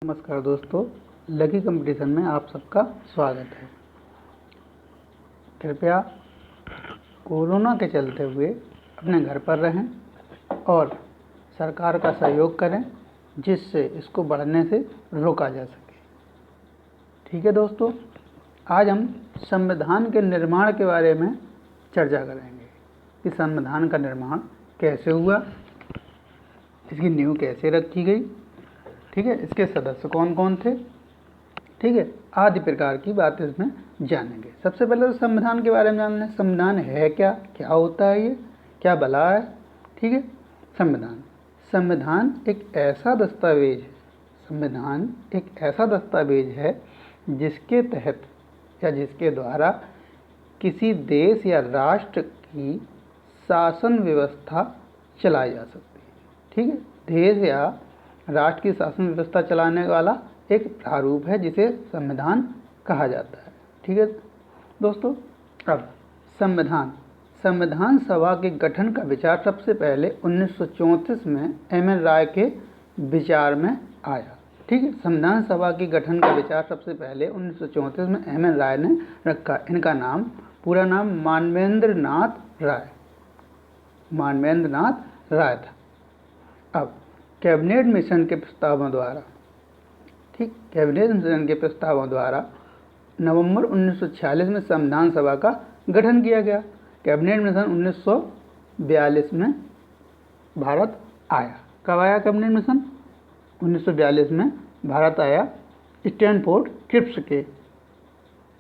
नमस्कार दोस्तों, lucky competition में आप सबका स्वागत है। कृपया कोरोना के चलते हुए अपने घर पर रहें और सरकार का सहयोग करें जिससे इसको बढ़ने से रोका जा सके। ठीक है दोस्तों, आज हम संविधान के निर्माण के बारे में चर्चा करेंगे कि संविधान का निर्माण कैसे हुआ, इसकी नींव कैसे रखी गई, ठीक है, इसके सदस्य कौन कौन थे, ठीक है, आदि प्रकार की बात इसमें जानेंगे। सबसे पहले तो संविधान के बारे में जान लें। संविधान है क्या, क्या होता है, ये क्या भला है, ठीक है। संविधान एक ऐसा दस्तावेज है, संविधान एक ऐसा दस्तावेज है जिसके तहत या जिसके द्वारा किसी देश या राष्ट्र की शासन व्यवस्था चलाई जा सकती है, ठीक है। देश या राष्ट्र की शासन व्यवस्था चलाने वाला एक प्रारूप है जिसे संविधान कहा जाता है, ठीक है दोस्तों। अब संविधान सभा के गठन का विचार सबसे पहले 1934 में एम.एन. राय के विचार में आया, ठीक है। संविधान सभा के गठन का विचार सबसे पहले 1934 में एम.एन. राय ने रखा। इनका नाम, पूरा नाम मानवेंद्र नाथ राय था। अब कैबिनेट मिशन के प्रस्तावों द्वारा नवंबर 1946 में संविधान सभा का गठन किया गया। कैबिनेट मिशन 1942 में भारत आया। कब आया कैबिनेट मिशन? 1942 में भारत आया। स्टैनफोर्ड क्रिप्स के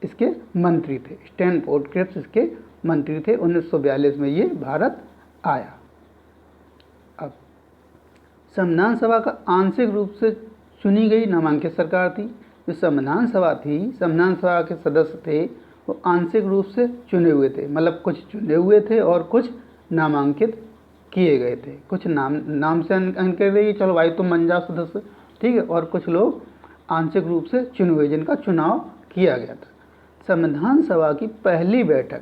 इसके मंत्री थे। स्टैनफोर्ड क्रिप्स इसके मंत्री थे। 1942 में ये भारत आया। अब संविधान सभा का आंशिक रूप से चुनी गई नामांकित सरकार थी। जो संविधान सभा के सदस्य थे वो आंशिक रूप से चुने हुए थे, मतलब कुछ चुने हुए थे और कुछ नामांकित किए गए थे। कुछ नाम से अंकित रही, चलो भाई तुम बन जाओ सदस्य, ठीक है, और कुछ लोग आंशिक रूप से चुने हुए जिनका चुनाव किया गया था। संविधान सभा की पहली बैठक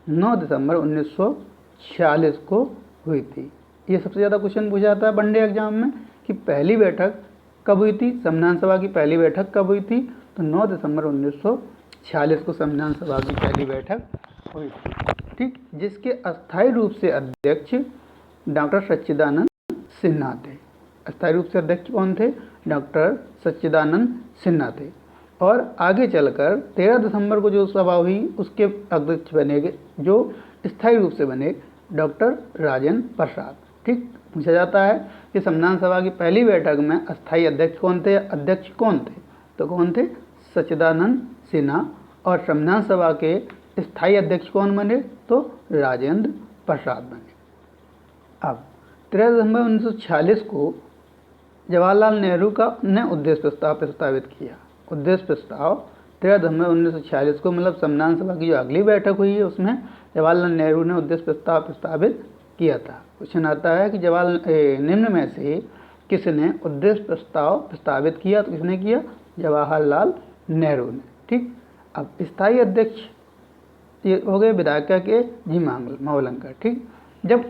9 दिसंबर 1946 को हुई थी। ये सबसे ज़्यादा क्वेश्चन पूछा जाता है वनडे एग्जाम में कि पहली बैठक कब हुई थी, संविधान सभा की पहली बैठक कब हुई थी। तो 9 दिसंबर 1946 को संविधान सभा की पहली बैठक हुई थी, ठीक, जिसके अस्थायी रूप से अध्यक्ष डॉक्टर सच्चिदानंद सिन्हा थे। अस्थायी रूप से अध्यक्ष कौन थे? डॉक्टर सच्चिदानंद सिन्हा थे। और आगे चलकर 13 दिसंबर को जो सभा हुई उसके अध्यक्ष बने, जो स्थायी रूप से बने, डॉक्टर राजेंद्र प्रसाद। ठीक, पूछा जाता है कि संविधान सभा की पहली बैठक में अस्थायी अध्यक्ष कौन थे, अध्यक्ष कौन थे? तो कौन थे? सच्चिदानंद सिन्हा। और संविधान सभा के स्थायी अध्यक्ष कौन बने? तो राजेंद्र प्रसाद बने। अब 13 दिसंबर 1946 को जवाहरलाल नेहरू ने उद्देश्य प्रस्ताव प्रस्तावित किया। उद्देश्य प्रस्ताव 13 दिसंबर 1946 को, मतलब संविधान सभा की जो अगली बैठक हुई है उसमें जवाहरलाल नेहरू ने उद्देश्य प्रस्ताव प्रस्तावित किया था। क्वेश्चन आता है कि निम्न में से किसने उद्देश्य प्रस्ताव प्रस्तावित किया? तो किसने किया? जवाहरलाल नेहरू ने। ठीक, अब स्थायी अध्यक्ष ये हो गए विधायिका के जी मावलंकर। ठीक, जब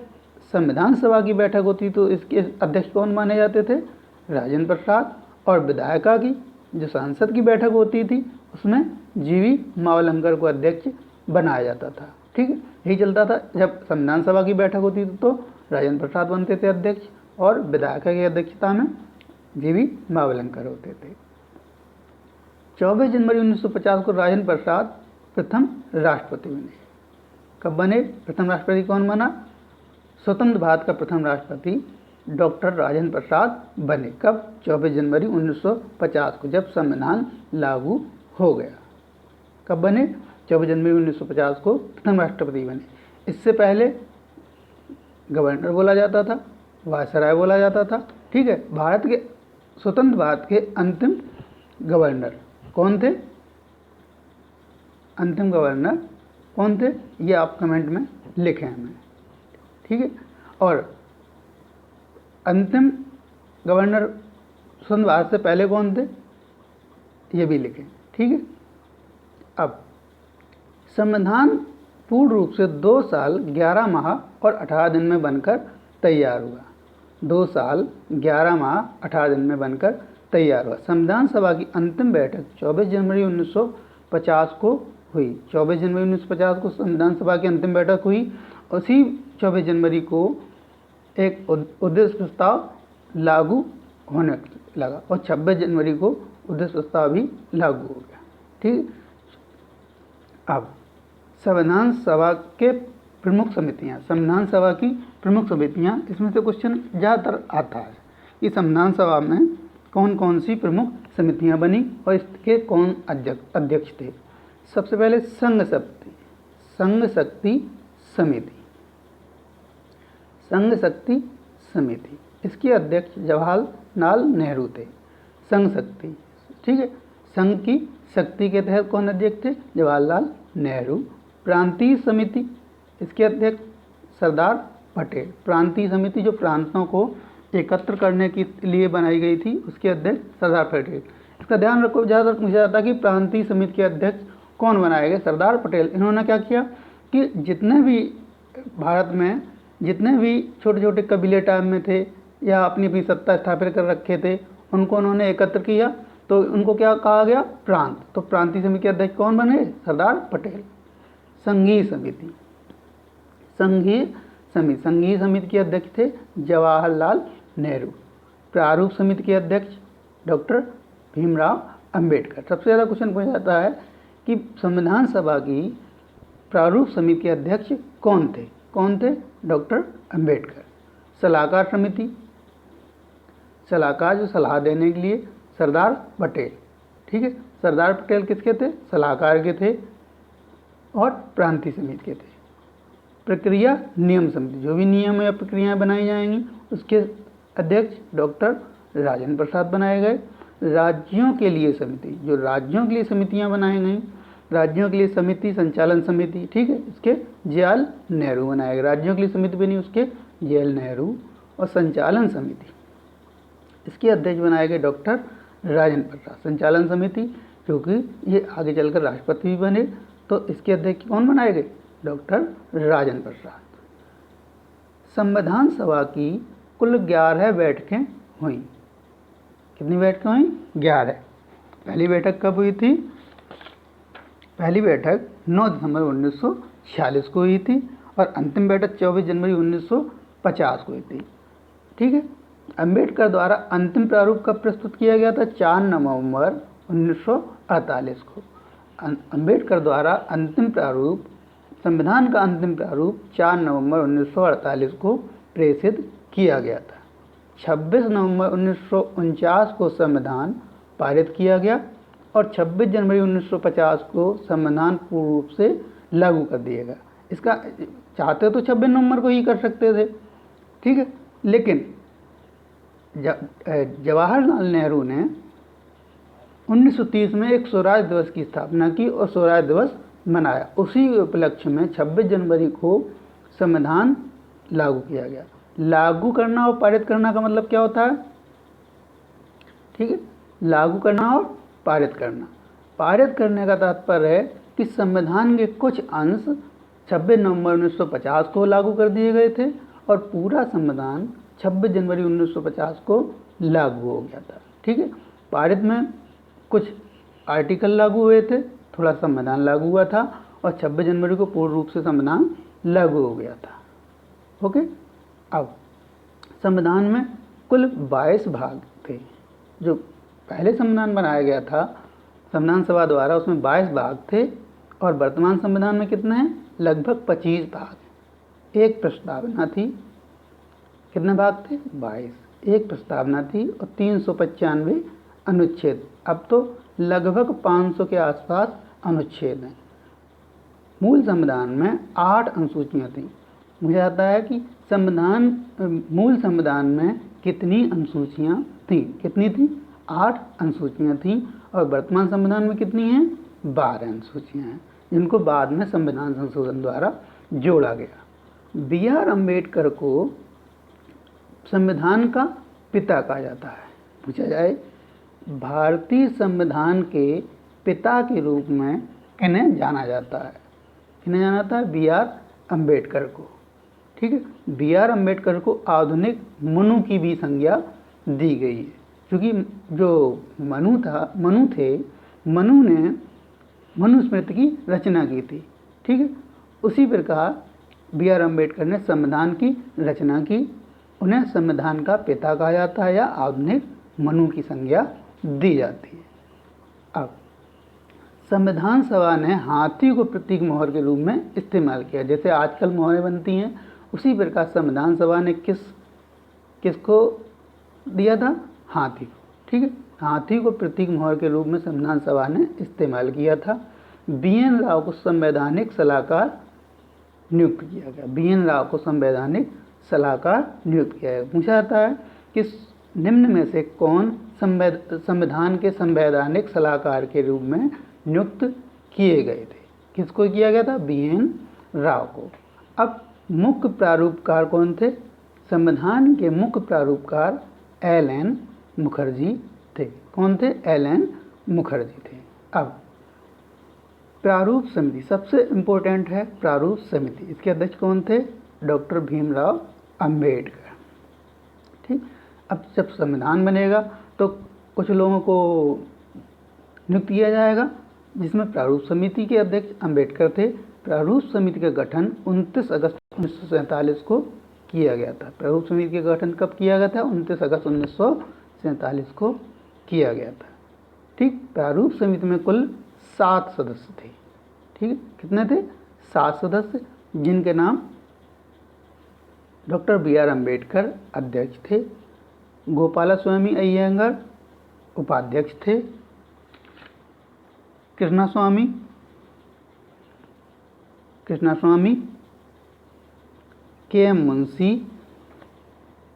संविधान सभा की बैठक होती तो इसके अध्यक्ष कौन माने जाते थे? राजेंद्र प्रसाद। और विधायिका की जो संसद की बैठक होती थी उसमें जीवी मावलंकर को अध्यक्ष बनाया जाता था। ठीक है, यही चलता था। जब संविधान सभा की बैठक होती थी तो राजेंद्र प्रसाद बनते थे अध्यक्ष और विधायिका की अध्यक्षता में जीवी मावलंकर होते थे। 24 जनवरी 1950 को राजेंद्र प्रसाद प्रथम राष्ट्रपति बने। कब बने? प्रथम राष्ट्रपति कौन बना? स्वतंत्र भारत का प्रथम राष्ट्रपति डॉक्टर राजेंद्र प्रसाद बने। कब? 24 जनवरी 1950 को, जब संविधान लागू हो गया। कब बने? 24 जनवरी 1950 को प्रथम राष्ट्रपति बने। इससे पहले गवर्नर बोला जाता था, वायसराय बोला जाता था। ठीक है, स्वतंत्र भारत के अंतिम गवर्नर कौन थे? अंतिम गवर्नर कौन थे ये आप कमेंट में लिखें हमें। ठीक है, और अंतिम गवर्नर स्वतंत्र भारत से पहले कौन थे ये भी लिखें। ठीक है, अब संविधान पूर्ण रूप से 2 साल 11 माह और 18 दिन में बनकर तैयार हुआ। 2 साल 11 माह 18 दिन में बनकर तैयार हुआ। संविधान सभा की अंतिम बैठक 24 जनवरी 1950 को हुई। 24 जनवरी 1950 को संविधान सभा की अंतिम बैठक हुई। उसी 24 जनवरी को एक उद्देश्य प्रस्ताव लागू होने लगा और 26 जनवरी को उद्देश्य प्रस्ताव भी लागू हो गया। ठीक। अब संविधान सभा के प्रमुख समितियां, संविधान सभा की प्रमुख समितियां, इसमें से क्वेश्चन ज़्यादातर आता है कि संविधान सभा में कौन कौन सी प्रमुख समितियां बनी और इसके कौन अध्यक्ष थे। सबसे पहले संघ शक्ति समिति, संघ शक्ति समिति, इसके अध्यक्ष जवाहरलाल नेहरू थे। संघ शक्ति, ठीक है, संघ की शक्ति के तहत कौन अध्यक्ष थे? जवाहरलाल नेहरू। प्रांतीय समिति, इसके अध्यक्ष सरदार पटेल। प्रांतीय समिति जो प्रांतों को एकत्र करने के लिए बनाई गई थी, उसके अध्यक्ष सरदार पटेल। इसका ध्यान रखो, ज़्यादातर पूछा जाता है कि प्रांतीय समिति के अध्यक्ष कौन बनाए गए? सरदार पटेल। इन्होंने क्या किया कि जितने भी भारत में जितने भी छोटे छोटे कबीले टाइम में थे या अपनी अपनी सत्ता स्थापित कर रखे थे, उनको उन्होंने एकत्र किया, तो उनको क्या कहा गया? प्रांत। तो प्रांतीय समिति के अध्यक्ष कौन बने? सरदार पटेल। संघीय समिति, संघीय समिति के अध्यक्ष थे जवाहरलाल नेहरू। प्रारूप समिति के अध्यक्ष डॉक्टर भीमराव अंबेडकर। सबसे ज़्यादा क्वेश्चन पूछा जाता है कि संविधान सभा की प्रारूप समिति के अध्यक्ष कौन थे? डॉक्टर अंबेडकर। सलाहकार समिति, सलाहकार जो सलाह देने के लिए सरदार पटेल। ठीक है, सरदार पटेल किसके थे? सलाहकार के थे और प्रांतीय समिति के थे। प्रक्रिया नियम समिति, जो भी नियम या प्रक्रियाएं बनाई जाएंगी उसके अध्यक्ष डॉक्टर राजेंद्र प्रसाद बनाए गए। राज्यों के लिए समिति, जो राज्यों के लिए समितियां बनाई गई, राज्यों के लिए समिति, संचालन समिति, ठीक है, इसके जवाहरलाल नेहरू बनाए गए। राज्यों के लिए समिति बनी, उसके जवाहरलाल नेहरू। और संचालन समिति, इसके अध्यक्ष बनाए गए डॉक्टर राजेंद्र प्रसाद। संचालन समिति क्योंकि ये आगे चलकर राष्ट्रपति भी बने, तो इसके अध्यक्ष कौन बनाए गए? डॉक्टर राजेंद्र प्रसाद। संविधान सभा की कुल 11 बैठकें हुई। कितनी बैठकें हुई? 11। पहली बैठक कब हुई थी? पहली बैठक 9 दिसंबर 1946 को हुई थी और अंतिम बैठक 24 जनवरी 1950 को हुई थी। ठीक है। अंबेडकर द्वारा अंतिम प्रारूप कब प्रस्तुत किया गया था? 4 नवंबर 1948 को। अंबेडकर द्वारा अंतिम प्रारूप, संविधान का अंतिम प्रारूप 4 नवंबर 1948 को प्रेषित किया गया था। 26 नवंबर 1949 को संविधान पारित किया गया और 26 जनवरी 1950 को संविधान पूर्ण रूप से लागू कर दिया गया। इसका चाहते तो 26 नवंबर को ही कर सकते थे, ठीक है, लेकिन जवाहरलाल नेहरू ने 1930 में एक स्वराज दिवस की स्थापना की और स्वराज दिवस मनाया। उसी उपलक्ष्य में 26 जनवरी को संविधान लागू किया गया। लागू करना और पारित करना का मतलब क्या होता है? ठीक है, लागू करना और पारित करना। पारित करने का तात्पर्य है कि संविधान के कुछ अंश 26 नवंबर 1950 को लागू कर दिए गए थे और पूरा संविधान 26 जनवरी 1950 को लागू हो गया था। ठीक है, पारित में कुछ आर्टिकल लागू हुए थे, थोड़ा संविधान लागू हुआ था और 26 जनवरी को पूर्ण रूप से संविधान लागू हो गया था। ओके। अब संविधान में कुल 22 भाग थे। जो पहले संविधान बनाया गया था संविधान सभा द्वारा, उसमें 22 भाग थे और वर्तमान संविधान में कितने हैं? लगभग 25 भाग। एक प्रस्तावना थी। कितने भाग थे? 22। एक प्रस्तावना थी और 395 अनुच्छेद। अब तो लगभग 500 के आसपास अनुच्छेद हैं। मूल संविधान में 8 अनुसूचियाँ थीं। मुझे आता है कि मूल संविधान में कितनी अनुसूचियाँ थीं? कितनी थी? 8 अनुसूचियाँ थीं और वर्तमान संविधान में कितनी हैं? 12 अनुसूचियाँ हैं, जिनको बाद में संविधान संशोधन द्वारा जोड़ा गया। BR अम्बेडकर को संविधान का पिता कहा जाता है। पूछा जाए भारतीय संविधान के पिता के रूप में किन्हें जाना जाता है? किन्हें जाना जाता है? BR अम्बेडकर को। ठीक है, BR अम्बेडकर को आधुनिक मनु की भी संज्ञा दी गई है। क्योंकि जो मनु थे, मनु ने मनुस्मृति की रचना की थी। ठीक है, उसी प्रकार बी आर अम्बेडकर ने संविधान की रचना की। उन्हें संविधान का पिता कहा जाता है या आधुनिक मनु की संज्ञा दी जाती है। अब संविधान सभा ने हाथी को प्रतीक मोहर के रूप में इस्तेमाल किया। जैसे आजकल मोहरें बनती हैं, उसी प्रकार संविधान सभा ने किसको दिया था? हाथी को। ठीक है, हाथी को प्रतीक मोहर के रूप में संविधान सभा ने इस्तेमाल किया था। बी.एन. राव को संवैधानिक सलाहकार नियुक्त किया गया। बी.एन. राव को संवैधानिक सलाहकार नियुक्त किया गया। पूछा जाता है कि निम्न में से कौन संविधान के संवैधानिक सलाहकार के रूप में नियुक्त किए गए थे? किसको किया गया था? बी.एन. राव को। अब मुख्य प्रारूपकार कौन थे? संविधान के मुख्य प्रारूपकार एल.एन. मुखर्जी थे। कौन थे? एल.एन. मुखर्जी थे। अब प्रारूप समिति सबसे इम्पोर्टेंट है। प्रारूप समिति, इसके अध्यक्ष कौन थे? डॉक्टर भीमराव अंबेडकर। ठीक, अब जब संविधान बनेगा तो कुछ लोगों को नियुक्त किया जाएगा, जिसमें प्रारूप समिति के अध्यक्ष अंबेडकर थे। प्रारूप समिति का गठन 29 अगस्त 1947 को किया गया था। प्रारूप समिति का गठन कब किया गया था? 29 अगस्त 1947 को किया गया था। ठीक, प्रारूप समिति में कुल 7 सदस्य थे। ठीक है, कितने थे? 7 सदस्य, जिनके नाम डॉक्टर बी आर अम्बेडकर अध्यक्ष थे, गोपालस्वामी अय्यंगार उपाध्यक्ष थे, कृष्णास्वामी के.एम. मुंशी,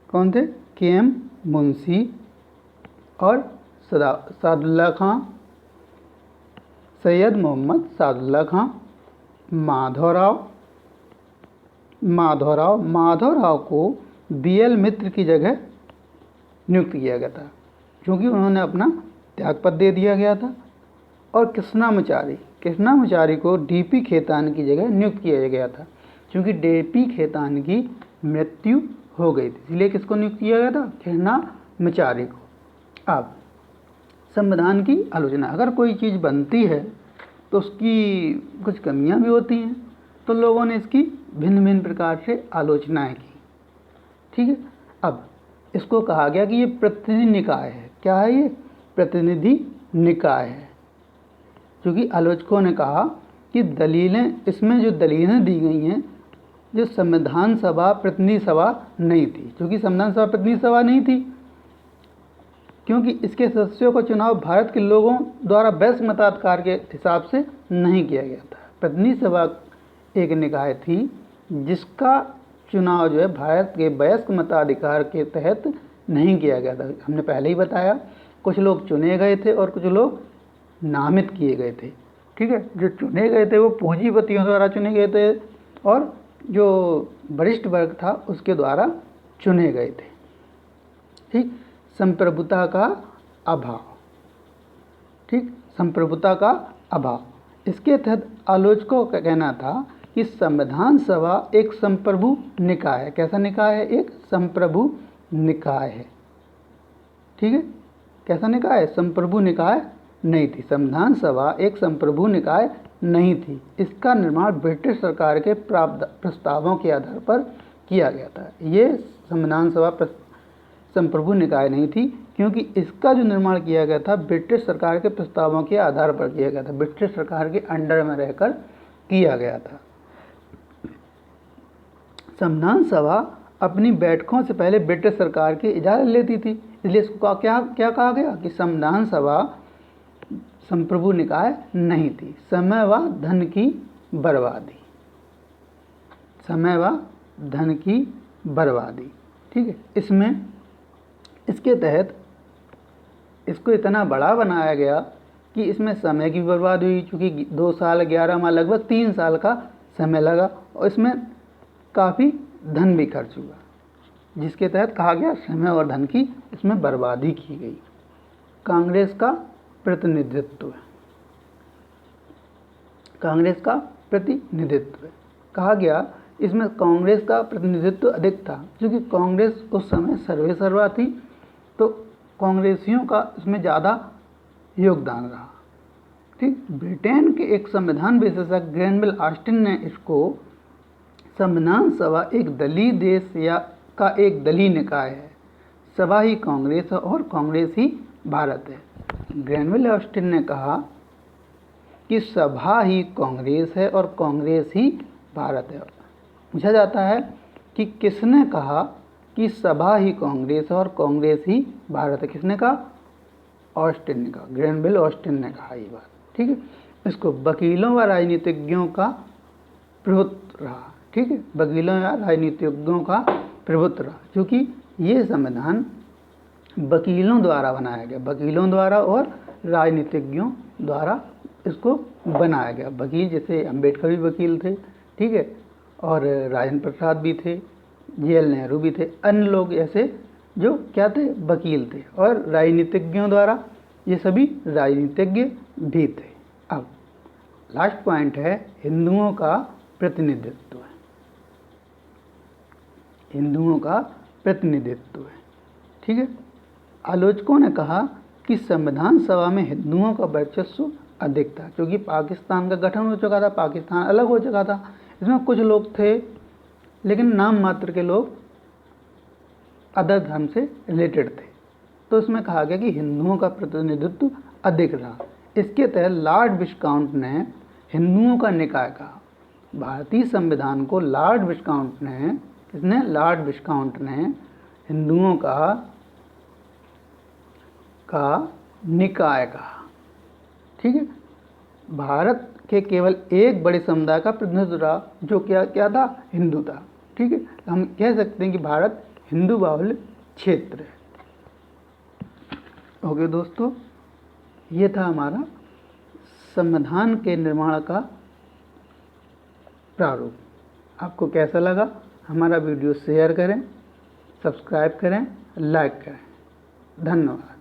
कौन थे? के.एम. मुंशी और सादुल्ला खां, सैयद मोहम्मद सादुल्ला खां, माधवराव को बी.एल. मित्र की जगह नियुक्त किया गया था, क्योंकि उन्होंने अपना त्यागपत्र दे दिया गया था। और कृष्णामाचारी को डी.पी. खेतान की जगह नियुक्त किया गया था, क्योंकि डी.पी. खेतान की मृत्यु हो गई थी, इसलिए किसको नियुक्त किया गया था? कृष्णामाचारी को। अब संविधान की आलोचना, अगर कोई चीज़ बनती है तो उसकी कुछ कमियां भी होती हैं, तो लोगों ने इसकी भिन्न भिन्न प्रकार से आलोचनाएं की। ठीक है, अब इसको कहा गया कि ये प्रतिनिधि निकाय है। क्या है ये? प्रतिनिधि निकाय है, क्योंकि आलोचकों ने कहा कि इसमें जो दलीलें दी गई हैं, जो संविधान सभा प्रतिनिधि सभा नहीं थी, क्योंकि संविधान सभा प्रतिनिधि सभा नहीं थी, क्योंकि इसके सदस्यों का चुनाव भारत के लोगों द्वारा वयस्क मताधिकार के हिसाब से नहीं किया गया था। प्रतिनिधि सभा एक निकाय थी जिसका चुनाव जो है भारत के वयस्क मताधिकार के तहत नहीं किया गया था। हमने पहले ही बताया, कुछ लोग चुने गए थे और कुछ लोग नामित किए गए थे। ठीक है, जो चुने गए थे वो पूंजीपतियों द्वारा चुने गए थे और जो वरिष्ठ वर्ग था उसके द्वारा चुने गए थे। ठीक, संप्रभुता का अभाव। ठीक, संप्रभुता का अभाव, इसके तहत आलोचकों का कहना था कि संविधान सभा एक संप्रभु निकाय है। कैसा निकाय है? एक संप्रभु निकाय है। ठीक है, कैसा निकाय है? संप्रभु निकाय नहीं थी। संविधान सभा एक संप्रभु निकाय नहीं थी। इसका निर्माण ब्रिटिश सरकार के प्रस्तावों के आधार पर किया गया था। ये संविधान सभा संप्रभु निकाय नहीं थी, क्योंकि इसका जो निर्माण किया गया था ब्रिटिश सरकार के प्रस्तावों के आधार पर किया गया था। ब्रिटिश सरकार के अंडर में रहकर किया गया था। संविधान सभा अपनी बैठकों से पहले ब्रिटिश सरकार की इजाज़त लेती थी, इसलिए इसको क्या कहा गया कि संविधान सभा संप्रभु निकाय नहीं थी। समय व धन की बर्बादी, समय व धन की बर्बादी। ठीक है, इसके तहत इसको इतना बड़ा बनाया गया कि इसमें समय की बर्बादी हुई, क्योंकि 2 साल 11 माह लगभग 3 साल का समय लगा और इसमें काफ़ी धन भी खर्च हुआ, जिसके तहत कहा गया समय और धन की इसमें बर्बादी की गई। कांग्रेस का प्रतिनिधित्व, कांग्रेस का प्रतिनिधित्व कहा गया, इसमें कांग्रेस का प्रतिनिधित्व अधिक था, क्योंकि कांग्रेस उस समय सर्वेसर्वा थी, तो कांग्रेसियों का इसमें ज़्यादा योगदान रहा। ठीक, ब्रिटेन के एक संविधान विशेषज्ञ ग्रेनविल ऑस्टिन ने इसको संविधान सभा एक दलीय देश या का एक दलीय निकाय है, सभा ही कांग्रेस है और कांग्रेस ही भारत है। ग्रेनविल ऑस्टिन ने कहा कि सभा ही कांग्रेस है और कांग्रेस ही भारत है। पूछा जाता है कि किसने कहा कि सभा ही कांग्रेस है और कांग्रेस ही भारत है? किसने कहा? ऑस्टिन ने कहा, ग्रेनविल ऑस्टिन ने कहा ये बात। ठीक है, इसको वकीलों व राजनीतिज्ञों का प्रभुत्व रहा। ठीक है, वकीलों या राजनीतिज्ञों का प्रभुत्व रहा, क्योंकि ये संविधान वकीलों द्वारा बनाया गया, वकीलों द्वारा और राजनीतिज्ञों द्वारा इसको बनाया गया। वकील जैसे अम्बेडकर भी वकील थे, ठीक है, और राजेंद्र प्रसाद भी थे, JL नेहरू भी थे, अन्य लोग ऐसे जो क्या थे? वकील थे। और राजनीतिज्ञों द्वारा ये सभी राजनीतिज्ञ भी थे। अब लास्ट पॉइंट है हिंदुओं का प्रतिनिधित्व। हिंदुओं का प्रतिनिधित्व है। ठीक है, आलोचकों ने कहा कि संविधान सभा में हिंदुओं का वर्चस्व अधिक था, क्योंकि पाकिस्तान का गठन हो चुका था, पाकिस्तान अलग हो चुका था। इसमें कुछ लोग थे लेकिन नाम मात्र के लोग अदर धर्म से रिलेटेड थे, तो इसमें कहा गया कि हिंदुओं का प्रतिनिधित्व अधिक रहा। इसके तहत लॉर्ड विस्काउंट ने हिंदुओं का निकाय कहा। भारतीय संविधान को लॉर्ड विस्काउंट ने, किसने? लॉर्ड विस्काउंट ने हिंदुओं का निकाय कहा। ठीक है, भारत के केवल एक बड़े समुदाय का प्रतिनिधित्व रहा, जो क्या था? हिंदू था। ठीक है, हम कह सकते हैं कि भारत हिंदू बाहुल्य क्षेत्र है। ओके दोस्तों, ये था हमारा संविधान के निर्माण का प्रारूप। आपको कैसा लगा? हमारा वीडियो शेयर करें, सब्सक्राइब करें, लाइक करें। धन्यवाद।